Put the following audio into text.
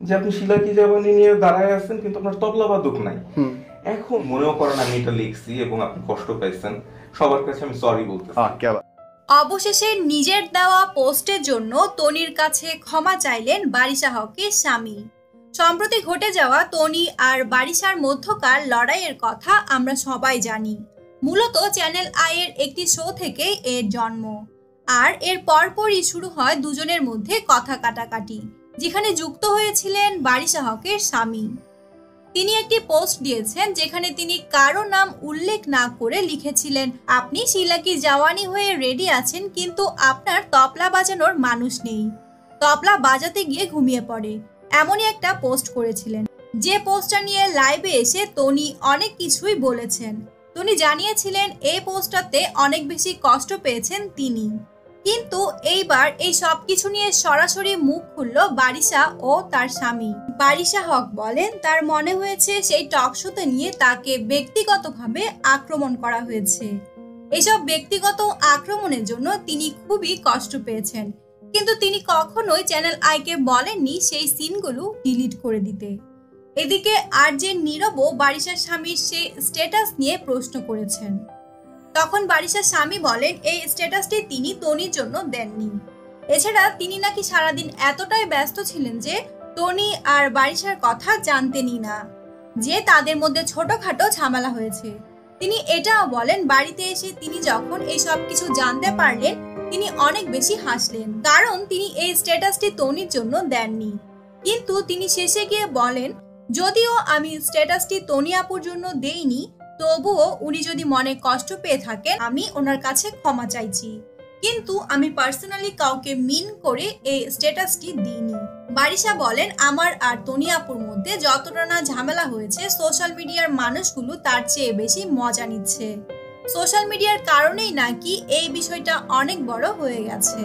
যে আপনি শিলাকি জাবানি নিয়ে দাঁড়ায় আছেন কিন্তু আপনার তবলাবাদক নাই। এখন মনেও করেন আমি এটা লিখছি এবং আপনি কষ্ট পাইছেন, সবার কাছে আমি সরি বলতেছি। অবশেষে নিজের দেওয়া পোস্টের জন্য তনির কাছে ক্ষমা চাইলেন বারিশা হকের স্বামী। সম্প্রতি ঘটে যাওয়া তনি আর বারিশার মধ্যকার লড়াইয়ের কথা আমরা সবাই জানি। মূলত চ্যানেল আই এর একটি শো থেকে এর জন্ম, আর এর পরপরই শুরু হয় দুজনের মধ্যে কথা কাটাকাটি, যেখানে যুক্ত হয়েছিলেন বারিশা হকের স্বামী। তিনি একটি পোস্ট দিয়েছেন যেখানে তিনি কারো নাম উল্লেখ না করে লিখেছিলেন, আপনি শিলাকি জাওয়ানি হয়ে রেডি আছেন কিন্তু আপনার তবলা বাজানোর মানুষ নেই, তবলা বাজাতে গিয়ে ঘুমিয়ে পড়ে, এমনই একটা পোস্ট করেছিলেন। যে পোস্টটা নিয়ে লাইভে এসে তনি অনেক কিছুই বলেছেন। তনি জানিয়েছিলেন এই পোস্টটাতে অনেক বেশি কষ্ট পেয়েছেন তিনি, কিন্তু এইবার এই সব কিছু নিয়ে সরাসরি মুখ খুলল বারিশা ও তার স্বামী। বারিশা হক বলেন তার মনে হয়েছে সেই টক শোতে নিয়ে তাকে ব্যক্তিগতভাবে আক্রমণ করা হয়েছে। এসব ব্যক্তিগত আক্রমণের জন্য তিনি খুবই কষ্ট পেয়েছেন, কিন্তু তিনি কখনোই চ্যানেল আইকে বলেননি সেই সিনগুলো ডিলিট করে দিতে। এদিকে আরজে নীরবও বারিশার স্বামীর সেই স্ট্যাটাস নিয়ে প্রশ্ন করেছেন। তখন বারিশার স্বামী বলেন এই স্ট্যাটাসটি তিনি তনির জন্য দেননি। এছাড়া তিনি নাকি সারাদিন এতটাই ব্যস্ত ছিলেন যে তনি আর বারিশার কথা জানতেনই না, যে তাদের মধ্যে ছোটখাটো ঝামেলা হয়েছে। তিনি এটাও বলেন বাড়িতে এসে তিনি যখন এই সব কিছু জানতে পারলেন তিনি অনেক বেশি হাসলেন, কারণ তিনি এই স্ট্যাটাসটি তনির জন্য দেননি। কিন্তু তিনি শেষে গিয়ে বলেন, যদিও আমি স্ট্যাটাসটি তনি আপুর জন্য দেইনি, তবুও উনি যদি মনে কষ্ট পেয়ে থাকেন আমি ওনার কাছে ক্ষমা চাইছি, কিন্তু আমি পার্সোনালি কাউকে মিন করে এই স্ট্যাটাসটি দিইনি। বারিশা বলেন, আমার আর তনি আপুর মধ্যে যতটা না ঝামেলা হয়েছে সোশ্যাল মিডিয়ার মানুষগুলো তার চেয়ে বেশি মজা নিচ্ছে। সোশ্যাল মিডিয়ার কারণেই নাকি এই বিষয়টা অনেক বড় হয়ে গেছে।